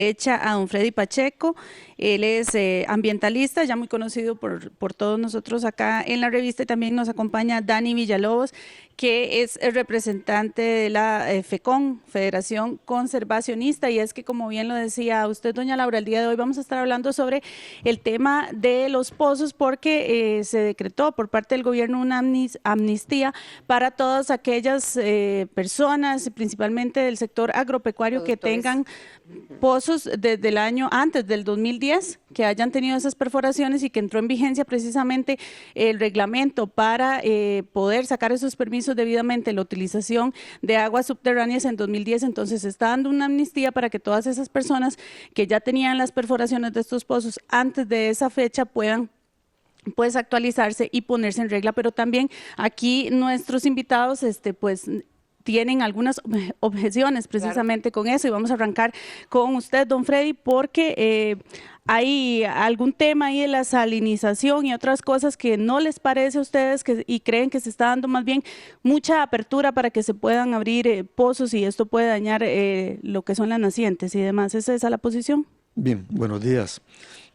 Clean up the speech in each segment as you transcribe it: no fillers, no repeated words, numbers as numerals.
Hecha a don Freddy Pacheco. Él es ambientalista, ya muy conocido por todos nosotros acá en la revista, y también nos acompaña Dani Villalobos, que es el representante de la FECON, Federación Conservacionista. Y es que, como bien lo decía usted, doña Laura, el día de hoy vamos a estar hablando sobre el tema de los pozos, porque se decretó por parte del gobierno una amnistía para todas aquellas personas, principalmente del sector agropecuario, que tengan pozos desde el año antes del 2010, que hayan tenido esas perforaciones, y que entró en vigencia precisamente el reglamento para poder sacar esos permisos debidamente, la utilización de aguas subterráneas en 2010. Entonces se está dando una amnistía para que todas esas personas que ya tenían las perforaciones de estos pozos antes de esa fecha puedan pues actualizarse y ponerse en regla. Pero también aquí nuestros invitados pues tienen algunas objeciones precisamente con eso, y vamos a arrancar con usted, don Freddy, porque hay algún tema ahí de la salinización y otras cosas que no les parece a ustedes, y creen que se está dando más bien mucha apertura para que se puedan abrir pozos, y esto puede dañar lo que son las nacientes y demás. ¿Es esa la posición? Bien, buenos días.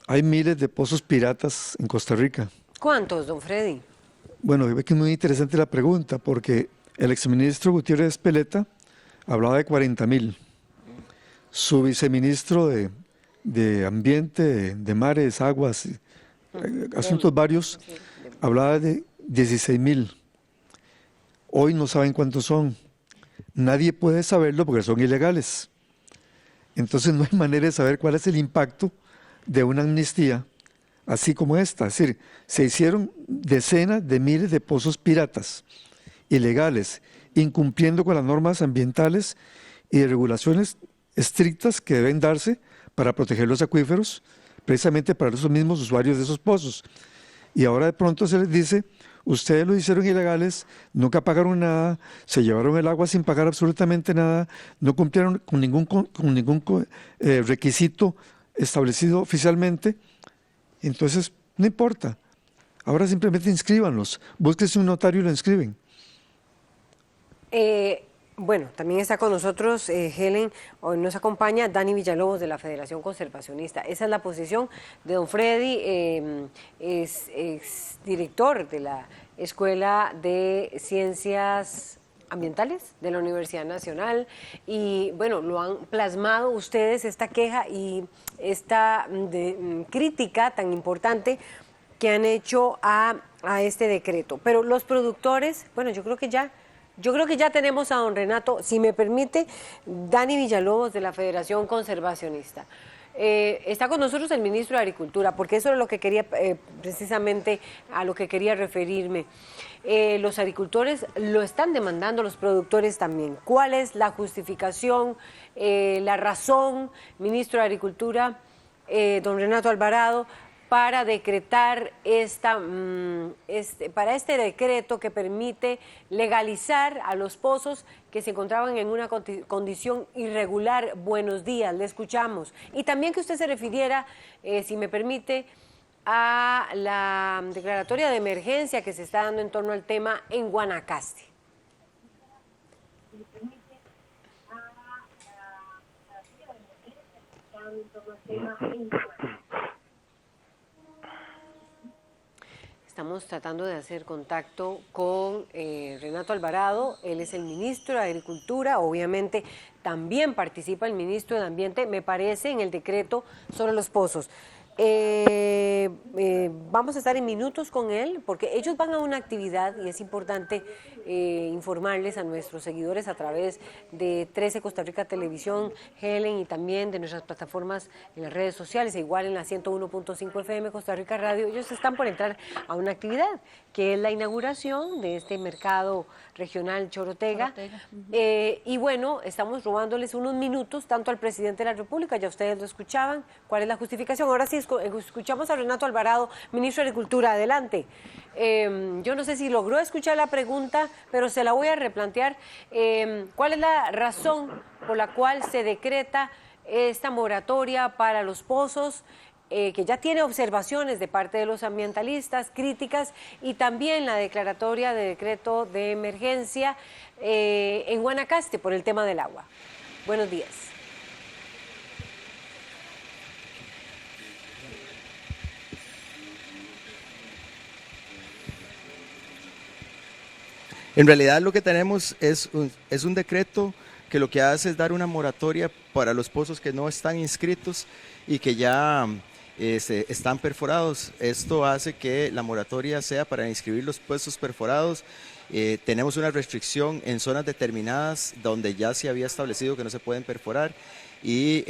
Hay miles de pozos piratas en Costa Rica. ¿Cuántos, don Freddy? Bueno, es que es muy interesante la pregunta, porque el exministro Gutiérrez Espeleta hablaba de 40.000. Su viceministro de Ambiente, de Mares, Aguas, asuntos varios, hablaba de 16.000. Hoy no saben cuántos son. Nadie puede saberlo porque son ilegales. Entonces no hay manera de saber cuál es el impacto de una amnistía así como esta. Es decir, se hicieron decenas de miles de pozos piratas, ilegales, incumpliendo con las normas ambientales y de regulaciones estrictas que deben darse para proteger los acuíferos, precisamente para esos mismos usuarios de esos pozos. Y ahora de pronto se les dice: ustedes lo hicieron ilegales, nunca pagaron nada, se llevaron el agua sin pagar absolutamente nada, no cumplieron con ningún requisito establecido oficialmente. Entonces, no importa. Ahora simplemente inscríbanlos, búsquense un notario y lo inscriben. Bueno, también está con nosotros Helen, hoy nos acompaña Dani Villalobos de la Federación Conservacionista. Esa es la posición de don Freddy, es director de la Escuela de Ciencias Ambientales de la Universidad Nacional, y bueno, lo han plasmado ustedes, esta queja y esta crítica tan importante que han hecho a este decreto. Pero los productores, bueno, yo creo que ya tenemos a don Renato, si me permite, Dani Villalobos de la Federación Conservacionista. Está con nosotros el ministro de Agricultura, porque eso es lo que quería, precisamente a lo que quería referirme. Los agricultores lo están demandando, los productores también. ¿Cuál es la justificación, la razón, ministro de Agricultura, don Renato Alvarado, para decretar para este decreto que permite legalizar a los pozos que se encontraban en una condición irregular? Buenos días, le escuchamos. Y también que usted se refiriera, si me permite, a la declaratoria de emergencia que se está dando en torno al tema en Guanacaste. Estamos tratando de hacer contacto con Renato Alvarado, él es el ministro de Agricultura, obviamente también participa el ministro de Ambiente, me parece, en el decreto sobre los pozos. Vamos a estar en minutos con él, porque ellos van a una actividad y es importante informarles a nuestros seguidores a través de 13 Costa Rica Televisión, Helen, y también de nuestras plataformas en las redes sociales, e igual en la 101.5 FM Costa Rica Radio. Ellos están por entrar a una actividad que es la inauguración de este mercado regional Chorotega. Y bueno, estamos robándoles unos minutos tanto al presidente de la República, ya ustedes lo escuchaban. ¿Cuál es la justificación? Ahora sí escuchamos a Renato Alvarado, ministro de Agricultura. Adelante. Yo no sé si logró escuchar la pregunta, pero se la voy a replantear. ¿Cuál es la razón por la cual se decreta esta moratoria para los pozos, que ya tiene observaciones de parte de los ambientalistas, críticas, y también la declaratoria de decreto de emergencia en Guanacaste por el tema del agua? Buenos días. En realidad lo que tenemos es un decreto que lo que hace es dar una moratoria para los pozos que no están inscritos y que ya están perforados. Esto hace que la moratoria sea para inscribir los pozos perforados. Tenemos una restricción en zonas determinadas donde ya se había establecido que no se pueden perforar y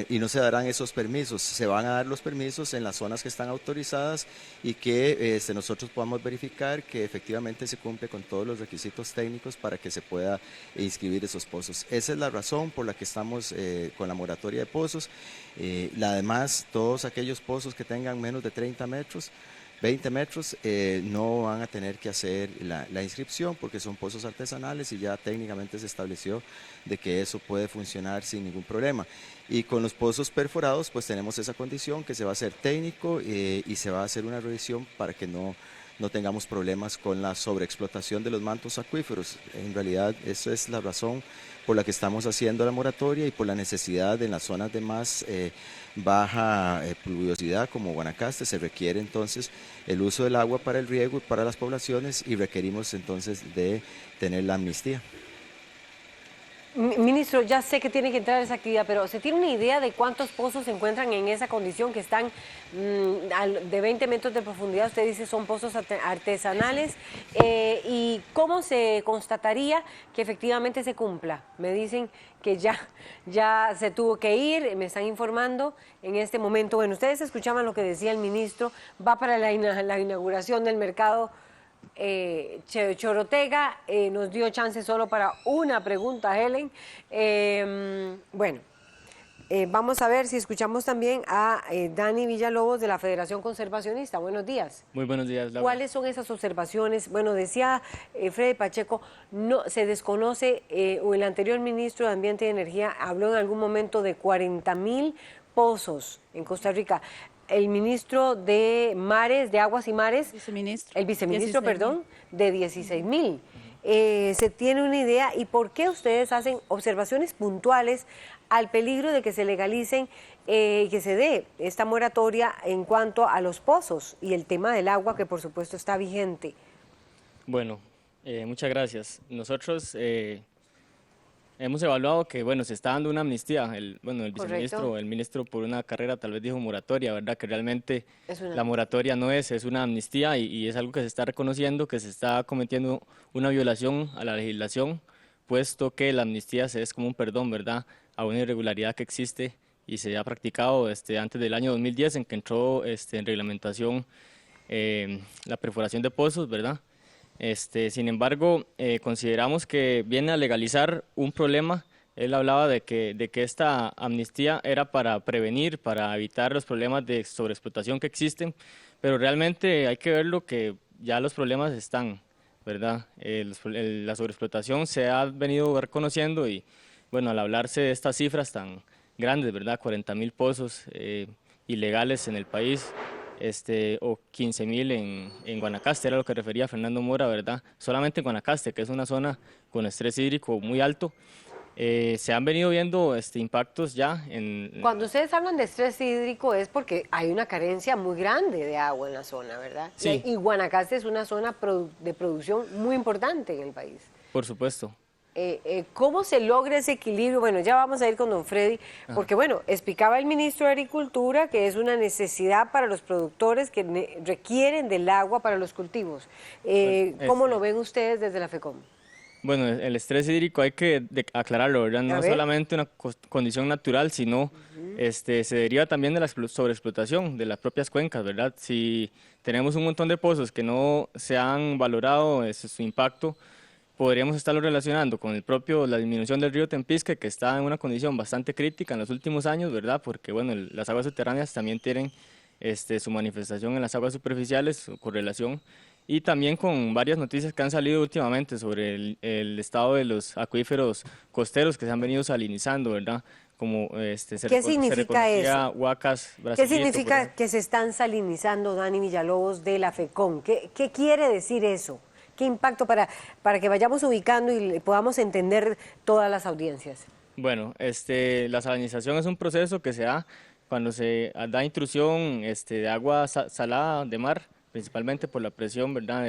no se darán esos permisos. Se van a dar los permisos en las zonas que están autorizadas y que nosotros podamos verificar que efectivamente se cumple con todos los requisitos técnicos para que se pueda inscribir esos pozos. Esa es la razón por la que estamos con la moratoria de pozos. Además, todos aquellos pozos que tengan menos de 30 metros, 20 metros, no van a tener que hacer la inscripción porque son pozos artesanales y ya técnicamente se estableció de que eso puede funcionar sin ningún problema. Y con los pozos perforados pues tenemos esa condición que se va a hacer técnico y se va a hacer una revisión para que no tengamos problemas con la sobreexplotación de los mantos acuíferos. En realidad esa es la razón por la que estamos haciendo la moratoria y por la necesidad en las zonas de más baja pluviosidad como Guanacaste se requiere entonces el uso del agua para el riego y para las poblaciones y requerimos entonces de tener la amnistía. Ministro, ya sé que tiene que entrar a esa actividad, pero ¿se tiene una idea de cuántos pozos se encuentran en esa condición que están de 20 metros de profundidad? Usted dice son pozos artesanales. ¿Y cómo se constataría que efectivamente se cumpla? Me dicen que ya se tuvo que ir, me están informando en este momento. Bueno, ustedes escuchaban lo que decía el ministro, va para la inauguración del mercado Chorotega, nos dio chance solo para una pregunta, Helen. Bueno, vamos a ver si escuchamos también a Dani Villalobos de la Federación Conservacionista. Buenos días. Muy buenos días, Laura. ¿Cuáles son esas observaciones? Bueno, decía Freddy Pacheco, no se desconoce, o el anterior ministro de Ambiente y Energía habló en algún momento de 40,000 pozos en Costa Rica. El ministro de Mares, de Aguas y Mares, el viceministro, perdón, de 16,000. ¿Se tiene una idea y por qué ustedes hacen observaciones puntuales al peligro de que se legalicen y que se dé esta moratoria en cuanto a los pozos y el tema del agua que por supuesto está vigente? Bueno, muchas gracias. Nosotros hemos evaluado que, bueno, se está dando una amnistía. El viceministro, el ministro por una carrera tal vez dijo moratoria, ¿verdad? Que realmente la moratoria no es una amnistía y es algo que se está reconociendo, que se está cometiendo una violación a la legislación, puesto que la amnistía es como un perdón, ¿verdad?, a una irregularidad que existe y se ha practicado antes del año 2010 en que entró en reglamentación la perforación de pozos, ¿verdad? Sin embargo, consideramos que viene a legalizar un problema. Él hablaba de que esta amnistía era para prevenir, para evitar los problemas de sobreexplotación que existen, pero realmente hay que verlo que ya los problemas están, ¿verdad? La sobreexplotación se ha venido reconociendo y, bueno, al hablarse de estas cifras tan grandes, ¿verdad? 40,000 pozos ilegales en el país, o 15,000 en Guanacaste, era lo que refería Fernando Mora, ¿verdad? Solamente en Guanacaste, que es una zona con estrés hídrico muy alto, se han venido viendo impactos ya en... Cuando ustedes hablan de estrés hídrico es porque hay una carencia muy grande de agua en la zona, ¿verdad? Sí. Y Guanacaste es una zona de producción muy importante en el país. Por supuesto. ¿Cómo se logra ese equilibrio? Bueno, ya vamos a ir con don Freddy, porque bueno, explicaba el ministro de Agricultura que es una necesidad para los productores que requieren del agua para los cultivos. ¿Cómo lo ven ustedes desde la FECOM? Bueno, el estrés hídrico hay que aclararlo, ¿verdad? No es solamente una condición natural, sino se deriva también de la sobreexplotación de las propias cuencas, ¿verdad? Si tenemos un montón de pozos que no se han valorado su impacto, podríamos estarlo relacionando con la disminución del río Tempisque, que está en una condición bastante crítica en los últimos años, ¿verdad? Porque, bueno, las aguas subterráneas también tienen su manifestación en las aguas superficiales, su correlación, y también con varias noticias que han salido últimamente sobre el estado de los acuíferos costeros que se han venido salinizando, ¿verdad? Como ¿Qué significa eso? Huacas, ¿Qué significa que se están salinizando, Dani Villalobos, de la FECOM? ¿Qué quiere decir eso? ¿Qué impacto para que vayamos ubicando y podamos entender todas las audiencias? Bueno, la salinización es un proceso que se da cuando se da intrusión de agua salada de mar, principalmente por la presión, ¿verdad?,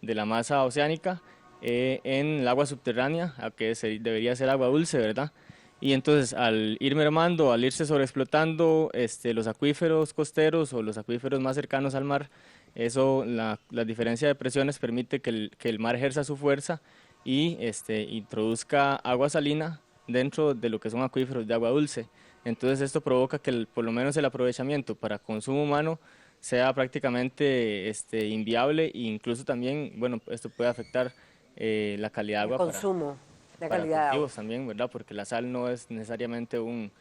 de la masa oceánica, en el agua subterránea, a que debería ser agua dulce, ¿verdad? Y entonces al ir mermando, al irse sobreexplotando los acuíferos costeros o los acuíferos más cercanos al mar, eso, la diferencia de presiones permite que el mar ejerza su fuerza y introduzca agua salina dentro de lo que son acuíferos de agua dulce. Entonces esto provoca que por lo menos el aprovechamiento para consumo humano sea prácticamente inviable e incluso también, bueno, esto puede afectar la calidad de agua El consumo, la calidad de agua. también, ¿verdad? Porque la sal no es necesariamente un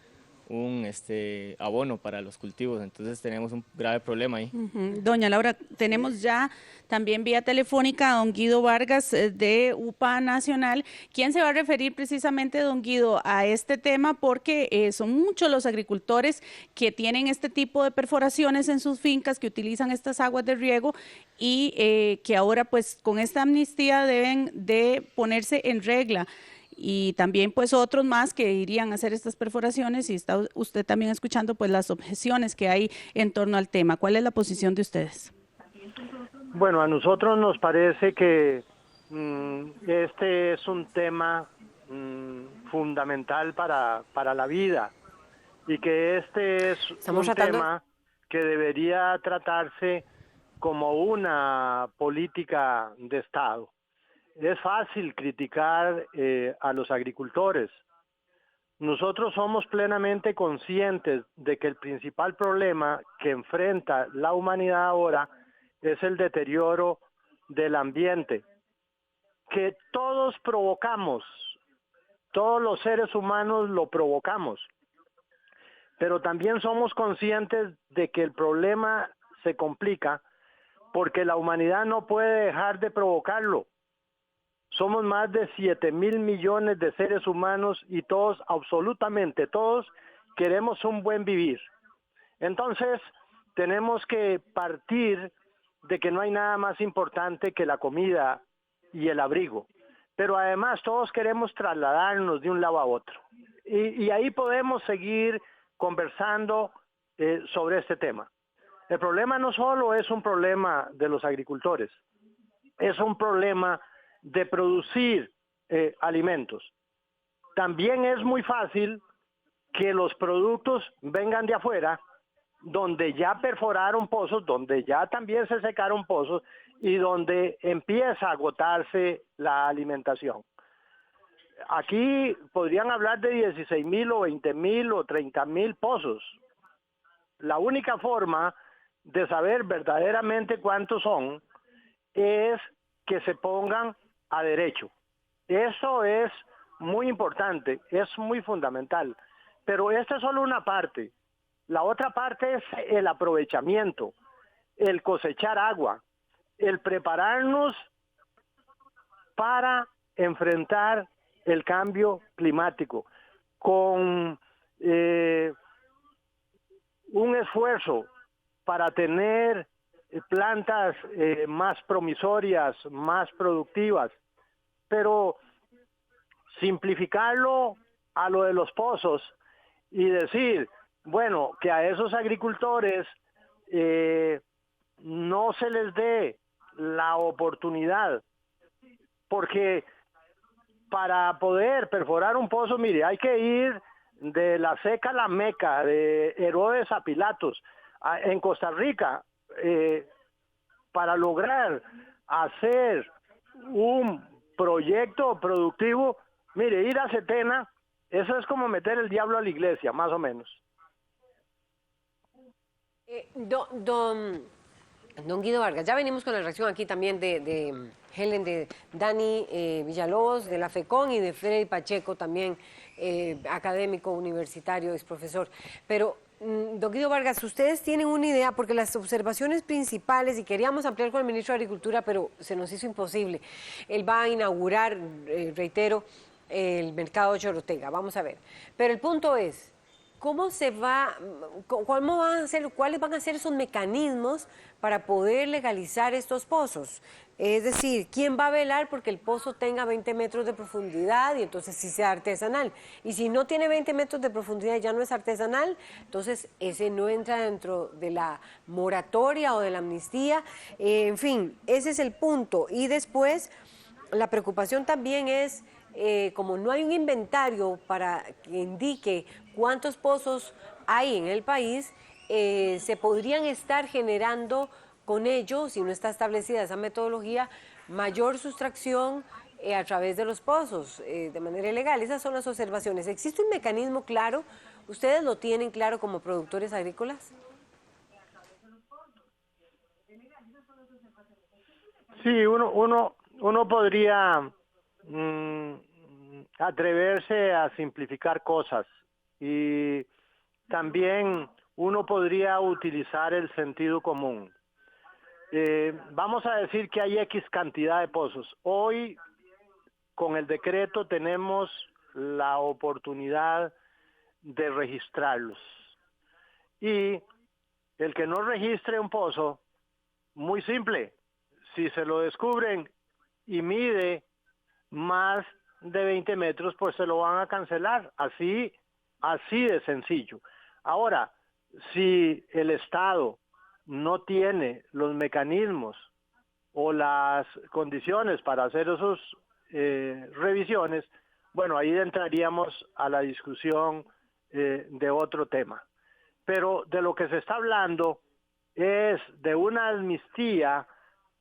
abono para los cultivos, entonces tenemos un grave problema ahí. Doña Laura, tenemos ya también vía telefónica a don Guido Vargas de UPA Nacional, quien se va a referir precisamente, don Guido, a este tema porque son muchos los agricultores que tienen este tipo de perforaciones en sus fincas, que utilizan estas aguas de riego y que ahora pues con esta amnistía deben de ponerse en regla. Y también pues otros más que irían a hacer estas perforaciones y está usted también escuchando pues las objeciones que hay en torno al tema. ¿Cuál es la posición de ustedes? Bueno, a nosotros nos parece que este es un tema fundamental para la vida y que este es tema que debería tratarse como una política de Estado. Es fácil criticar a los agricultores. Nosotros somos plenamente conscientes de que el principal problema que enfrenta la humanidad ahora es el deterioro del ambiente, que todos provocamos, todos los seres humanos lo provocamos, pero también somos conscientes de que el problema se complica porque la humanidad no puede dejar de provocarlo. Somos más de 7.000 millones de seres humanos y todos, absolutamente todos, queremos un buen vivir. Entonces, tenemos que partir de que no hay nada más importante que la comida y el abrigo. Pero además todos queremos trasladarnos de un lado a otro. Y ahí podemos seguir conversando sobre este tema. El problema no solo es un problema de los agricultores, es un problema de producir alimentos. También es muy fácil que los productos vengan de afuera, donde ya perforaron pozos, donde ya también se secaron pozos y donde empieza a agotarse la alimentación. Aquí podrían hablar de 16.000 o 20.000 o 30.000 pozos. La única forma de saber verdaderamente cuántos son es que se pongan a derecho. Eso es muy importante, es muy fundamental, pero esta es solo una parte. La otra parte es el aprovechamiento, el cosechar agua, el prepararnos para enfrentar el cambio climático con un esfuerzo para tener plantas más promisorias, más productivas, pero simplificarlo a lo de los pozos y decir, bueno, que a esos agricultores no se les dé la oportunidad, porque para poder perforar un pozo, mire, hay que ir de la Seca a la Meca, de Herodes a Pilatos. En Costa Rica, para lograr hacer un proyecto productivo, mire, ir a Setena, eso es como meter el diablo a la iglesia, más o menos. Don Guido Vargas, ya venimos con la reacción aquí también de Helen, de Dani Villalobos, de la FECON y de Freddy Pacheco, también académico universitario, ex profesor. Pero, don Guido Vargas, ustedes tienen una idea, porque las observaciones principales, y queríamos ampliar con el ministro de Agricultura, pero se nos hizo imposible. Él va a inaugurar, reitero, el mercado de Chorotega, vamos a ver. Pero el punto es, ¿cuáles van a ser esos mecanismos para poder legalizar estos pozos? Es decir, ¿quién va a velar porque el pozo tenga 20 metros de profundidad y entonces sí sea artesanal? Y si no tiene 20 metros de profundidad y ya no es artesanal, entonces ese no entra dentro de la moratoria o de la amnistía. En fin, ese es el punto. Y después, La preocupación también es, como no hay un inventario para que indique cuántos pozos hay en el país, se podrían estar generando con ello, si no está establecida esa metodología, mayor sustracción a través de los pozos de manera ilegal. Esas son las observaciones. ¿Existe un mecanismo claro? ¿Ustedes lo tienen claro como productores agrícolas? Sí, uno podría atreverse a simplificar cosas y también uno podría utilizar el sentido común. Vamos a decir que hay X cantidad de pozos. Hoy, con el decreto, tenemos la oportunidad de registrarlos. Y el que no registre un pozo, muy simple, si se lo descubren y mide más de 20 metros, pues se lo van a cancelar. Así de sencillo. Ahora, si el Estado no tiene los mecanismos o las condiciones para hacer esas revisiones, bueno, ahí entraríamos a la discusión de otro tema. Pero de lo que se está hablando es de una amnistía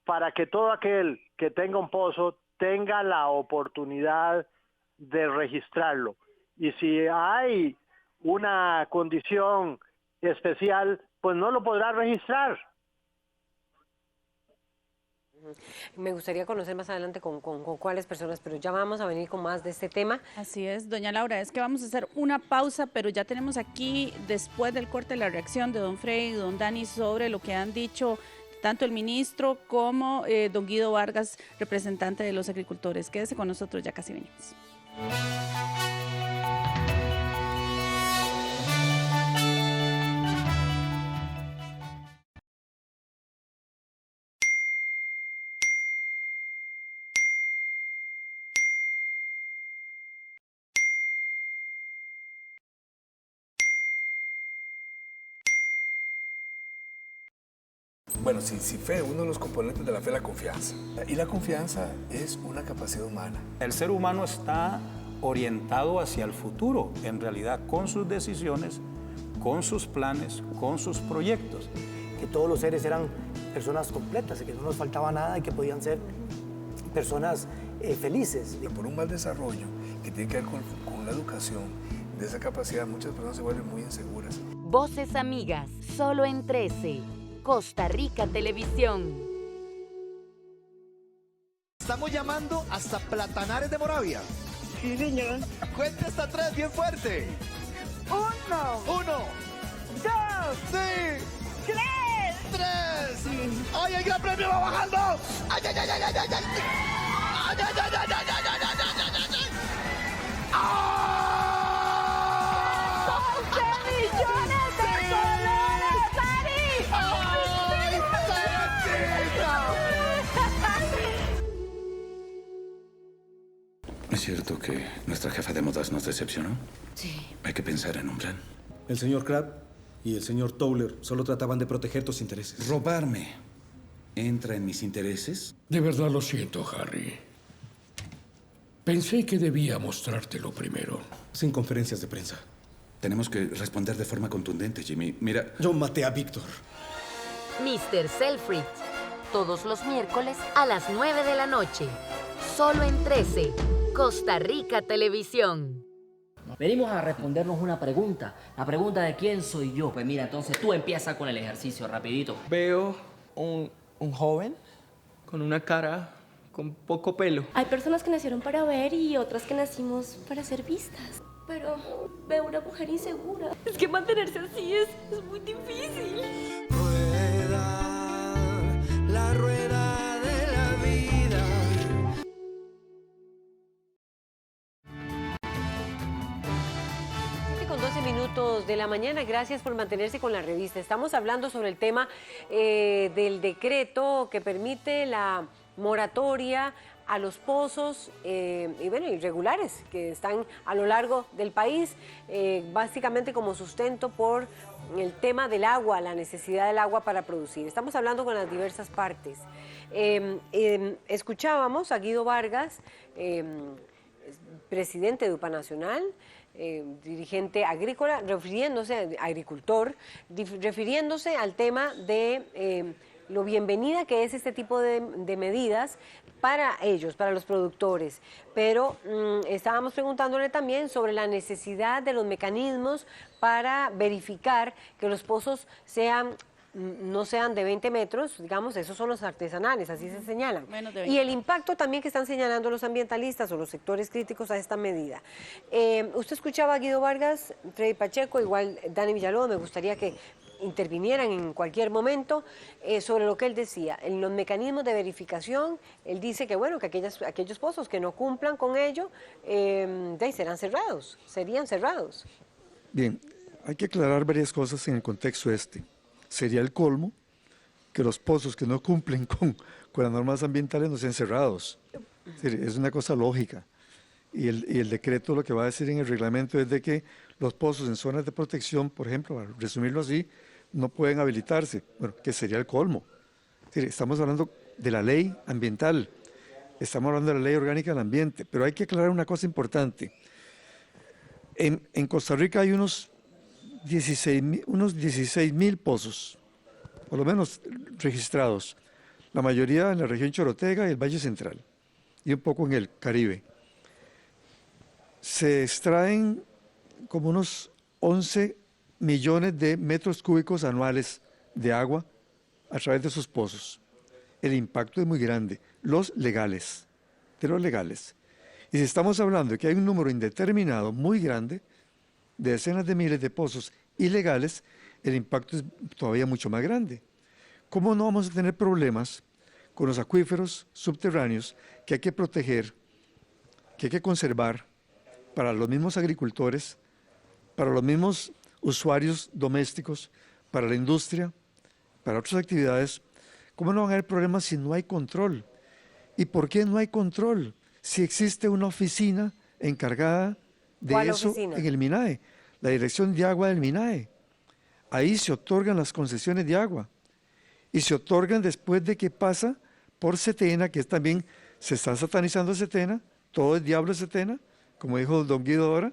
para que todo aquel que tenga un pozo tenga la oportunidad de registrarlo. Y si hay una condición especial, pues no lo podrá registrar. Me gustaría conocer más adelante con cuáles personas, pero ya vamos a venir con más de este tema. Así es, doña Laura, es que vamos a hacer una pausa, pero ya tenemos aquí, después del corte, la reacción de don Freddy y don Dani sobre lo que han dicho tanto el ministro como don Guido Vargas, representante de los agricultores. Quédese con nosotros, ya casi venimos. Bueno, si fe, uno de los componentes de la fe es la confianza. Y la confianza es una capacidad humana. El ser humano está orientado hacia el futuro, en realidad, con sus decisiones, con sus planes, con sus proyectos. Que todos los seres eran personas completas, que no nos faltaba nada y que podían ser personas felices. Por un mal desarrollo que tiene que ver con la educación, de esa capacidad, muchas personas se vuelven muy inseguras. Voces amigas, solo en 13. Costa Rica Televisión. Estamos llamando hasta Platanares de Moravia. Sí, señor. Cuente hasta 3, bien fuerte. 1, 1, 2, sí, 3. 3. ¡Ay, el gran premio va bajando! ¡Ay, ay, ay, ay, ay, ay! ¡Ay, ay, ay, ay, ay, ay, ay! ¿Es cierto que nuestra jefa de modas nos decepcionó? Sí. Hay que pensar en un plan. El señor Crab y el señor Towler solo trataban de proteger tus intereses. ¿Robarme entra en mis intereses? De verdad lo siento, Harry. Pensé que debía mostrártelo primero. Sin conferencias de prensa. Tenemos que responder de forma contundente, Jimmy. Mira... Yo maté a Víctor. Mr. Selfridge. Todos los miércoles a las 9 de la noche. Solo en 13. Costa Rica Televisión. Venimos a respondernos una pregunta. La pregunta de quién soy yo. Pues mira, entonces tú empieza con el ejercicio rapidito. Veo un joven con una cara con poco pelo. Hay personas que nacieron para ver y otras que nacimos para ser vistas. Pero veo una mujer insegura. Es que mantenerse así es muy difícil. Rueda, la rueda de la vida. Con 12 minutos de la mañana, gracias por mantenerse con la revista. Estamos hablando sobre el tema del decreto que permite la moratoria a los pozos irregulares que están a lo largo del país, básicamente como sustento por el tema del agua, la necesidad del agua para producir. Estamos hablando con las diversas partes. Escuchábamos a Guido Vargas, presidente de UPA Nacional, dirigente agrícola, agricultor, refiriéndose al tema de lo bienvenida que es este tipo de medidas para ellos, para los productores. Pero estábamos preguntándole también sobre la necesidad de los mecanismos para verificar que los pozos no sean de 20 metros, digamos, esos son los artesanales, así se señalan. Y el impacto también que están señalando los ambientalistas o los sectores críticos a esta medida. Usted escuchaba a Guido Vargas, Freddy Pacheco, igual Dani Villalobos, me gustaría que intervinieran en cualquier momento sobre lo que él decía, en los mecanismos de verificación. Él dice que bueno, que aquellos pozos que no cumplan con ello serían cerrados. Bien, hay que aclarar varias cosas en el contexto este. Sería el colmo que los pozos que no cumplen con las normas ambientales no sean cerrados. Es una cosa lógica. Y el decreto lo que va a decir en el reglamento es de que los pozos en zonas de protección, por ejemplo, para resumirlo así, no pueden habilitarse. Bueno, que sería el colmo. Estamos hablando de la ley ambiental, estamos hablando de la ley orgánica del ambiente, pero hay que aclarar una cosa importante. En Costa Rica hay unos 16.000 pozos, por lo menos registrados, la mayoría en la región Chorotega y el Valle Central, y un poco en el Caribe. Se extraen como unos 11 millones de metros cúbicos anuales de agua a través de esos pozos. El impacto es muy grande, de los legales. Y si estamos hablando de que hay un número indeterminado muy grande, de decenas de miles de pozos ilegales, el impacto es todavía mucho más grande. ¿Cómo no vamos a tener problemas con los acuíferos subterráneos que hay que proteger, que hay que conservar para los mismos agricultores, para los mismos usuarios domésticos, para la industria, para otras actividades? ¿Cómo no van a haber problemas si no hay control? ¿Y por qué no hay control? Si existe una oficina encargada de eso en el MINAE, la Dirección de Agua del MINAE. Ahí se otorgan las concesiones de agua y se otorgan después de que pasa por Setena, que es también, se está satanizando Setena, todo el diablo es Setena, como dijo don Guido ahora.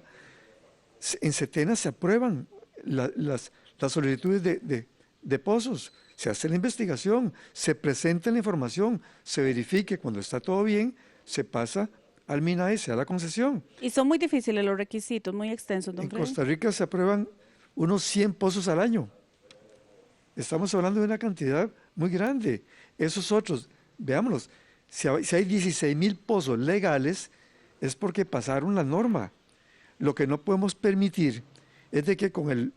En Setena se aprueban las solicitudes de pozos, se hace la investigación, se presenta la información, se verifique, cuando está todo bien, se pasa al MINAE, se da la concesión. Y son muy difíciles los requisitos, muy extensos, don Freddy. En Costa Rica se aprueban unos 100 pozos al año. Estamos hablando de una cantidad muy grande. Esos otros, veámoslos, si hay 16.000 pozos legales, es porque pasaron la norma. Lo que no podemos permitir es de que con el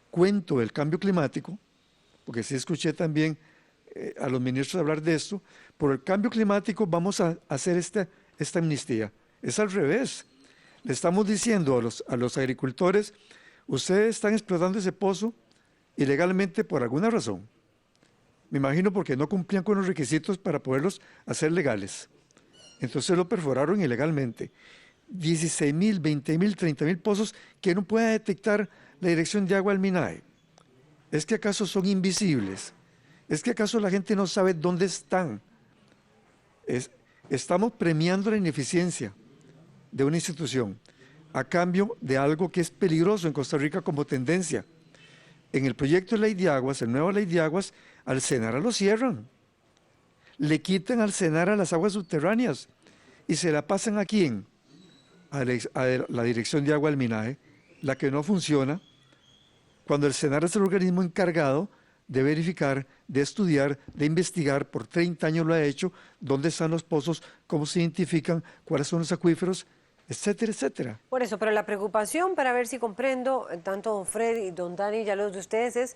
cuento del cambio climático, porque sí escuché también a los ministros hablar de esto, por el cambio climático vamos a hacer esta amnistía. Es al revés. Le estamos diciendo a los agricultores, ustedes están explotando ese pozo ilegalmente por alguna razón. Me imagino porque no cumplían con los requisitos para poderlos hacer legales. Entonces lo perforaron ilegalmente. 16.000, 20.000, 30.000 pozos que no pueda detectar la Dirección de Agua del MINAE. ¿Es que acaso son invisibles? ¿Es que acaso la gente no sabe dónde están? Estamos premiando la ineficiencia de una institución a cambio de algo que es peligroso en Costa Rica como tendencia. En el proyecto de ley de aguas, el nuevo ley de aguas, al Senara lo cierran. Le quitan al Senara las aguas subterráneas y se la pasan ¿a quién? A la Dirección de Agua del MINAE, la que no funciona, cuando el Senara es el organismo encargado de verificar, de estudiar, de investigar, por 30 años lo ha hecho, dónde están los pozos, cómo se identifican, cuáles son los acuíferos, etcétera, etcétera. Por eso, pero la preocupación, para ver si comprendo, tanto don Fred y don Dani, ya los de ustedes, es,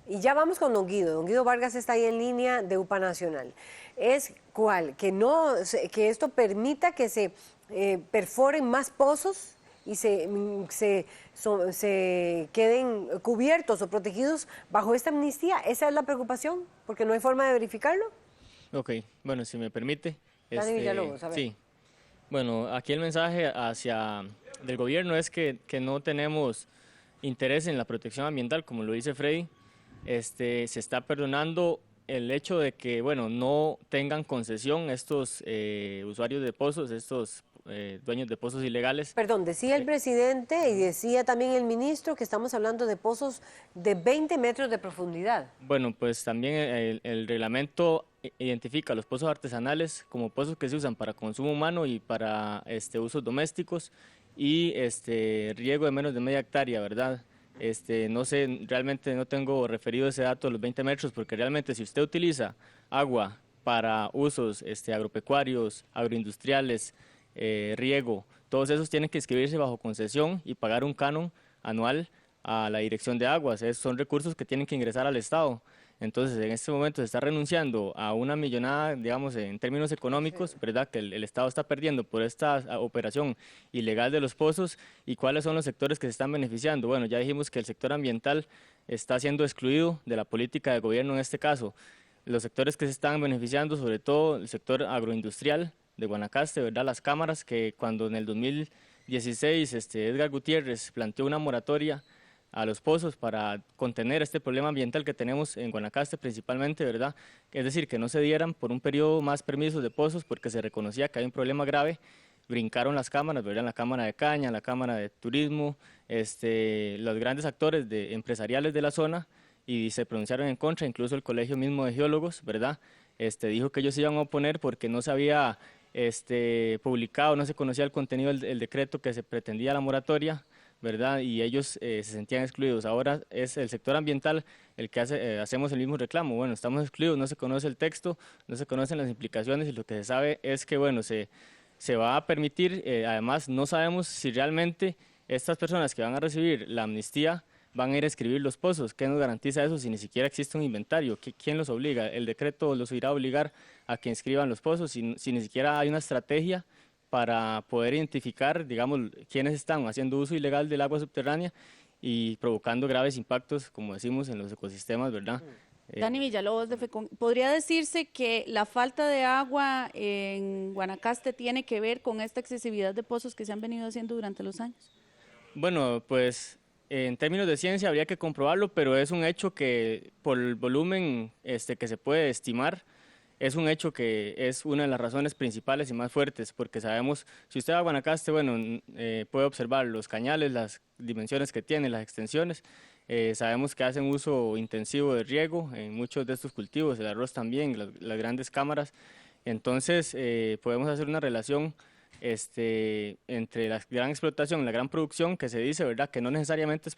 y ya vamos con don Guido Vargas está ahí en línea de UPA Nacional, es cuál, que esto permita que se perforen más pozos y se queden cubiertos o protegidos bajo esta amnistía. ¿Esa es la preocupación? ¿Porque no hay forma de verificarlo? Ok, bueno, si me permite. Dani Villalobos, a ver. Sí. Bueno, aquí el mensaje del gobierno es que no tenemos interés en la protección ambiental, como lo dice Freddy, se está perdonando el hecho de que, bueno, no tengan concesión estos usuarios de pozos, estos dueños de pozos ilegales. Perdón, decía el presidente y decía también el ministro que estamos hablando de pozos de 20 metros de profundidad. Bueno, pues también el reglamento identifica los pozos artesanales como pozos que se usan para consumo humano y para usos domésticos y riego de menos de media hectárea, ¿verdad? No sé, realmente no tengo referido ese dato de los 20 metros porque realmente si usted utiliza agua para usos agropecuarios, agroindustriales, riego, todos esos tienen que inscribirse bajo concesión y pagar un canon anual a la Dirección de Aguas. Son recursos que tienen que ingresar al Estado. Entonces, en este momento se está renunciando a una millonada, digamos, en términos económicos, ¿verdad?, que el Estado está perdiendo por esta operación ilegal de los pozos. ¿Y cuáles son los sectores que se están beneficiando? Bueno, ya dijimos que el sector ambiental está siendo excluido de la política de gobierno en este caso. Los sectores que se están beneficiando, sobre todo el sector agroindustrial de Guanacaste, ¿verdad?, las cámaras, que cuando en el 2016 Edgar Gutiérrez planteó una moratoria a los pozos para contener este problema ambiental que tenemos en Guanacaste principalmente, ¿verdad? Es decir, que no se dieran por un periodo más permisos de pozos porque se reconocía que hay un problema grave. Brincaron las cámaras, ¿verdad? La Cámara de Caña, la Cámara de Turismo, los grandes actores empresariales de la zona, y se pronunciaron en contra, incluso el Colegio mismo de Geólogos, ¿verdad? Dijo que ellos se iban a oponer porque no se había publicado, no se conocía el contenido del decreto que se pretendía la moratoria, ¿verdad? Y ellos se sentían excluidos. Ahora es el sector ambiental el que hacemos el mismo reclamo. Bueno, estamos excluidos, no se conoce el texto, no se conocen las implicaciones y lo que se sabe es que, bueno, se va a permitir, además no sabemos si realmente estas personas que van a recibir la amnistía van a ir a escribir los pozos. ¿Qué nos garantiza eso si ni siquiera existe un inventario? ¿Quién los obliga? ¿El decreto los irá a obligar a que inscriban los pozos si ni siquiera hay una estrategia para poder identificar, digamos, quiénes están haciendo uso ilegal del agua subterránea y provocando graves impactos, como decimos, en los ecosistemas, ¿verdad? Dani Villalobos de FECON, ¿podría decirse que la falta de agua en Guanacaste tiene que ver con esta excesividad de pozos que se han venido haciendo durante los años? Bueno, pues en términos de ciencia habría que comprobarlo, pero es un hecho que por el volumen que se puede estimar, es un hecho que es una de las razones principales y más fuertes, porque sabemos, si usted va a Guanacaste, bueno, puede observar los cañales, las dimensiones que tienen, las extensiones. Sabemos que hacen uso intensivo de riego en muchos de estos cultivos, el arroz también, las grandes cámaras. Entonces, podemos hacer una relación entre la gran explotación, la gran producción que se dice, ¿verdad?, que no necesariamente es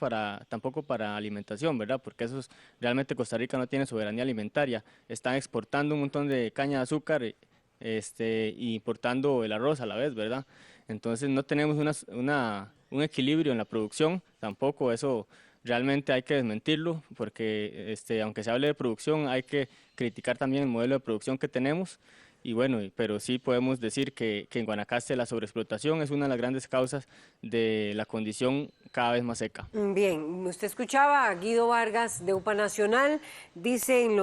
tampoco para alimentación, ¿verdad?, porque realmente Costa Rica no tiene soberanía alimentaria. Están exportando un montón de caña de azúcar y importando el arroz a la vez, ¿verdad? Entonces no tenemos un equilibrio en la producción, tampoco eso realmente hay que desmentirlo, porque aunque se hable de producción hay que criticar también el modelo de producción que tenemos. Y bueno, pero sí podemos decir que en Guanacaste la sobreexplotación es una de las grandes causas de la condición cada vez más seca. Bien, usted escuchaba a Guido Vargas de UPA Nacional, dicen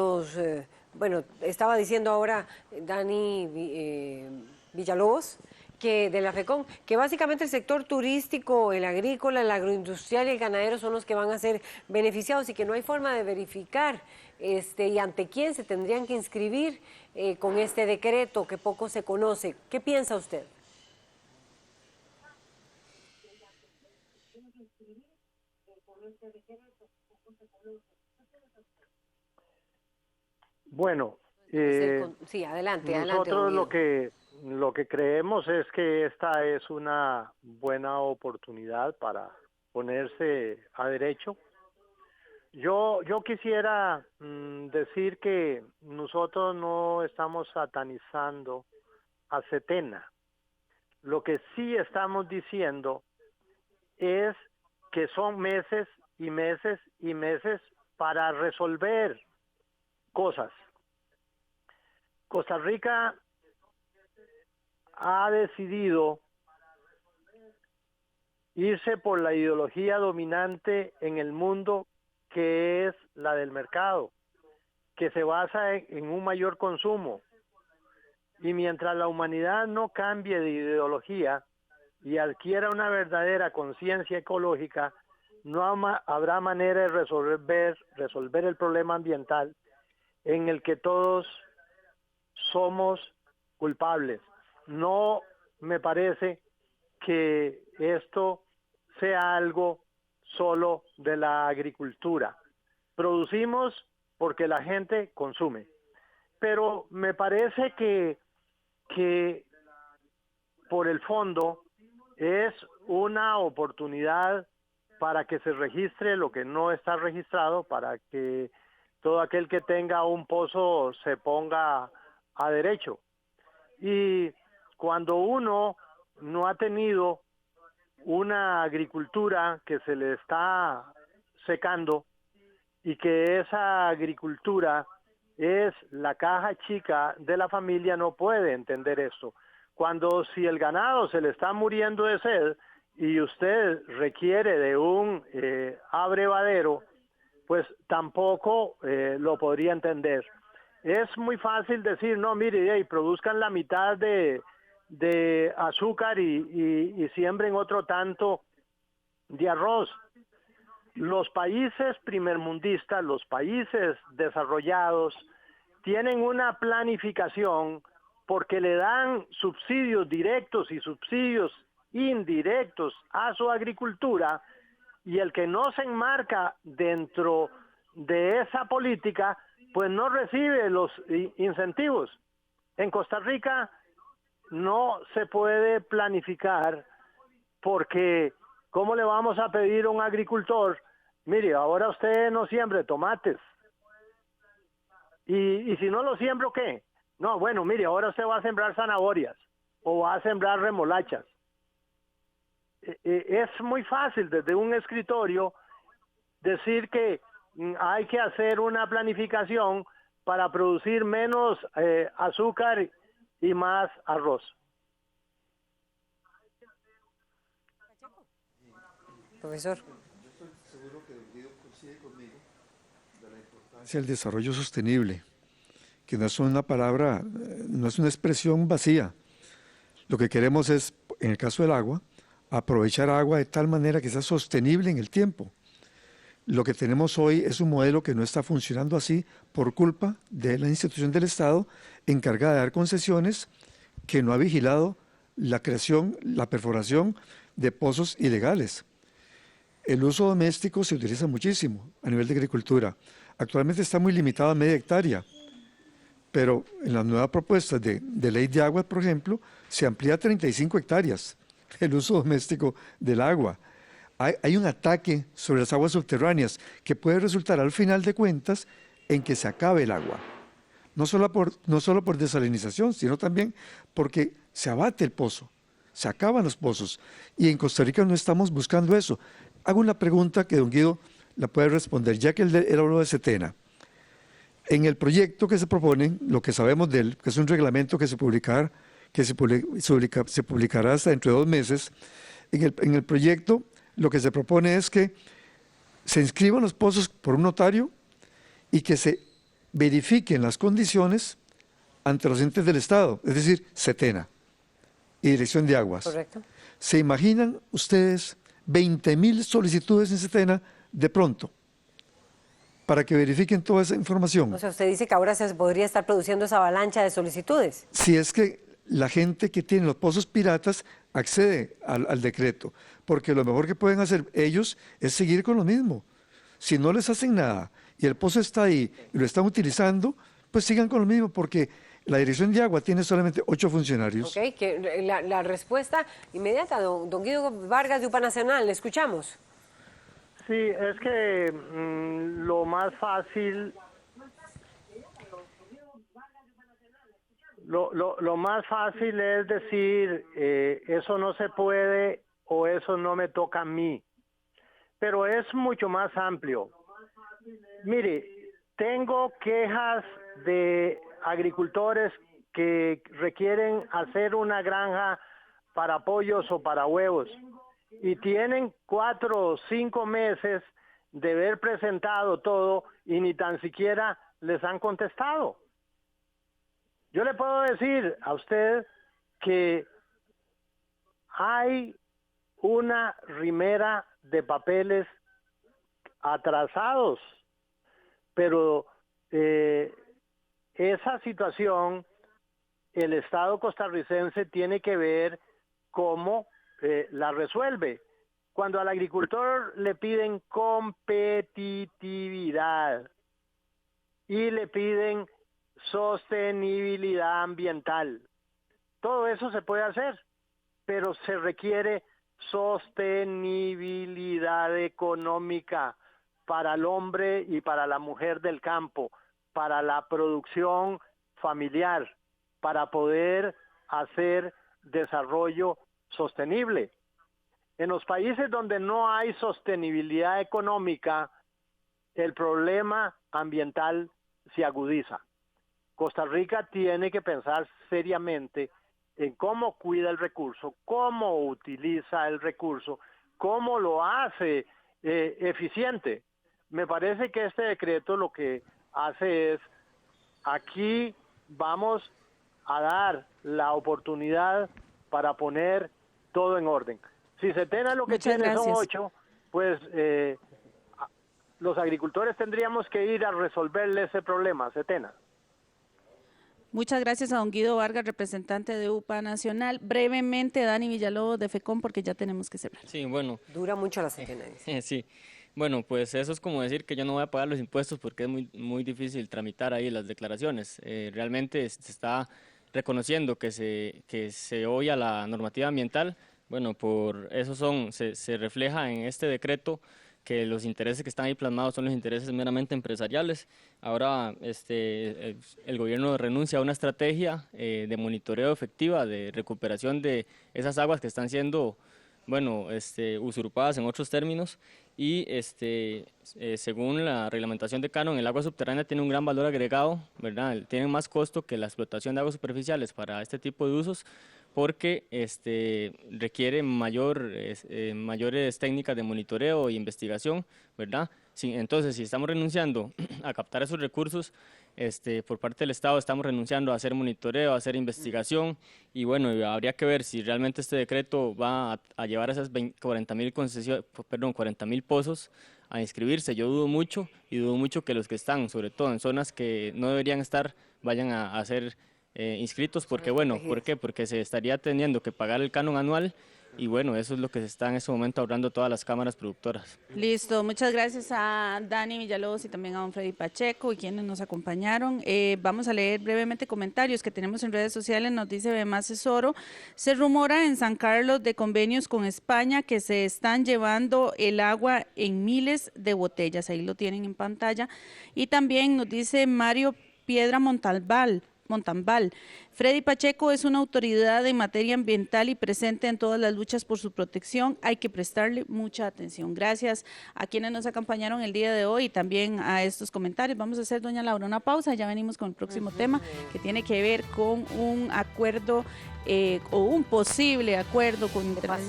bueno, estaba diciendo ahora Dani Villalobos, que de la FECON, que básicamente el sector turístico, el agrícola, el agroindustrial y el ganadero son los que van a ser beneficiados y que no hay forma de verificar y ante quién se tendrían que inscribir con este decreto que poco se conoce. ¿Qué piensa usted? Bueno, sí, adelante. Nosotros lo que creemos es que esta es una buena oportunidad para ponerse a derecho. Yo quisiera decir que nosotros no estamos satanizando a Setena. Lo que sí estamos diciendo es que son meses y meses y meses para resolver cosas. Costa Rica ha decidido irse por la ideología dominante en el mundo, que es la del mercado, que se basa en un mayor consumo. Y mientras la humanidad no cambie de ideología y adquiera una verdadera conciencia ecológica, no habrá manera de resolver el problema ambiental en el que todos somos culpables. No me parece que esto sea algo solo de la agricultura. Producimos porque la gente consume. Pero me parece que por el fondo es una oportunidad para que se registre lo que no está registrado, para que todo aquel que tenga un pozo se ponga a derecho. Y cuando uno no ha tenido una agricultura que se le está secando y que esa agricultura es la caja chica de la familia, no puede entender esto. Cuando si el ganado se le está muriendo de sed y usted requiere de un abrevadero, pues tampoco lo podría entender. Es muy fácil decir, no, mire, produzcan la mitad de azúcar y siembren otro tanto de arroz. Los países primermundistas, los países desarrollados, tienen una planificación porque le dan subsidios directos y subsidios indirectos a su agricultura, y el que no se enmarca dentro de esa política, pues no recibe los incentivos. En Costa Rica no se puede planificar porque ¿cómo le vamos a pedir a un agricultor, mire, ahora usted no siembre tomates? Y si no lo siembro, ¿qué? No, bueno, mire, ahora usted va a sembrar zanahorias o va a sembrar remolachas. Es muy fácil desde un escritorio decir que hay que hacer una planificación para producir menos azúcar y más arroz. Profesor. Seguro que Guido coincide conmigo de la importancia del desarrollo sostenible, que no es una palabra, no es una expresión vacía. Lo que queremos es, en el caso del agua, aprovechar agua de tal manera que sea sostenible en el tiempo. Lo que tenemos hoy es un modelo que no está funcionando así por culpa de la institución del Estado encargada de dar concesiones, que no ha vigilado la creación, la perforación de pozos ilegales. El uso doméstico se utiliza muchísimo a nivel de agricultura. Actualmente está muy limitado a media hectárea, pero en las nuevas propuestas de ley de agua, por ejemplo, se amplía a 35 hectáreas el uso doméstico del agua. Hay un ataque sobre las aguas subterráneas que puede resultar al final de cuentas en que se acabe el agua. No solo por desalinización, sino también porque se abate el pozo, se acaban los pozos. Y en Costa Rica no estamos buscando eso. Hago una pregunta que don Guido la puede responder, ya que él habló de Setena. En el proyecto que se propone, lo que sabemos de él, que es un reglamento que se publicará hasta dentro de 2 meses, en el proyecto lo que se propone es que se inscriban los pozos por un notario y que se verifiquen las condiciones ante los entes del Estado, es decir, Setena y Dirección de Aguas. Correcto. ¿Se imaginan ustedes 20.000 solicitudes en Setena de pronto para que verifiquen toda esa información? O sea, usted dice que ahora se podría estar produciendo esa avalancha de solicitudes. Si es que la gente que tiene los pozos piratas accede al decreto, porque lo mejor que pueden hacer ellos es seguir con lo mismo. Si no les hacen nada y el pozo está ahí y lo están utilizando, pues sigan con lo mismo, porque la Dirección de Agua tiene solamente 8 funcionarios. Ok, que la respuesta inmediata, don Guido Vargas de UPA Nacional, ¿le escuchamos? Sí, es que lo más fácil... Lo más fácil es decir, eso no se puede o eso no me toca a mí, pero es mucho más amplio. Mire, tengo quejas de agricultores que requieren hacer una granja para pollos o para huevos y tienen 4 o 5 meses de haber presentado todo y ni tan siquiera les han contestado. Yo le puedo decir a usted que hay una rimera de papeles atrasados, pero esa situación el Estado costarricense tiene que ver cómo la resuelve. Cuando al agricultor le piden competitividad y le piden sostenibilidad ambiental, todo eso se puede hacer, pero se requiere sostenibilidad económica para el hombre y para la mujer del campo, para la producción familiar, para poder hacer desarrollo sostenible. En los países donde no hay sostenibilidad económica, el problema ambiental se agudiza. Costa Rica tiene que pensar seriamente en cómo cuida el recurso, cómo utiliza el recurso, cómo lo hace eficiente. Me parece que este decreto lo que hace es, aquí vamos a dar la oportunidad para poner todo en orden. Si Setena lo que tiene son 8, pues los agricultores tendríamos que ir a resolverle ese problema, Setena. Muchas gracias a don Guido Vargas, representante de UPA Nacional. Brevemente, Dani Villalobos de FECOM, porque ya tenemos que cerrar. Sí, bueno. Dura mucho la Setena. Sí. Bueno, pues eso es como decir que yo no voy a pagar los impuestos porque es muy difícil tramitar ahí las declaraciones. Realmente se está reconociendo que se obvia la normativa ambiental. Bueno, por eso se refleja en este decreto que los intereses que están ahí plasmados son los intereses meramente empresariales. Ahora el gobierno renuncia a una estrategia de monitoreo efectiva, de recuperación de esas aguas que están siendo usurpadas en otros términos, y según la reglamentación de Canon, el agua subterránea tiene un gran valor agregado, ¿verdad? Tiene más costo que la explotación de aguas superficiales para este tipo de usos, porque requiere mayores técnicas de monitoreo e investigación, ¿verdad? Entonces, si estamos renunciando a captar esos recursos, por parte del Estado estamos renunciando a hacer monitoreo, a hacer investigación, y bueno, habría que ver si realmente este decreto va a llevar a esas 40.000 pozos a inscribirse. Yo dudo mucho que los que están, sobre todo en zonas que no deberían estar, vayan a ser inscritos, porque ¿por qué? Porque se estaría teniendo que pagar el canon anual, y bueno, eso es lo que se está en ese momento ahorrando todas las cámaras productoras. Listo, muchas gracias a Dani Villalobos y también a don Freddy Pacheco y quienes nos acompañaron. Vamos a leer brevemente comentarios que tenemos en redes sociales. Nos dice Bemás Cesoro: se rumora en San Carlos de convenios con España que se están llevando el agua en miles de botellas. Ahí lo tienen en pantalla. Y también nos dice Mario Piedra Montambal: Freddy Pacheco es una autoridad en materia ambiental y presente en todas las luchas por su protección. Hay que prestarle mucha atención. Gracias a quienes nos acompañaron el día de hoy y también a estos comentarios. Vamos a hacer, doña Laura, una pausa. Ya venimos con el próximo tema, que tiene que ver con un acuerdo o un posible acuerdo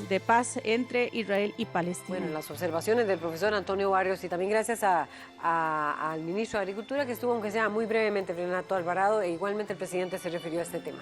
de paz entre Israel y Palestina. Bueno, las observaciones del profesor Antonio Barrios, y también gracias al ministro de Agricultura, que estuvo, aunque sea muy brevemente, Renato Alvarado, e igualmente el presidente se refirió a este tema.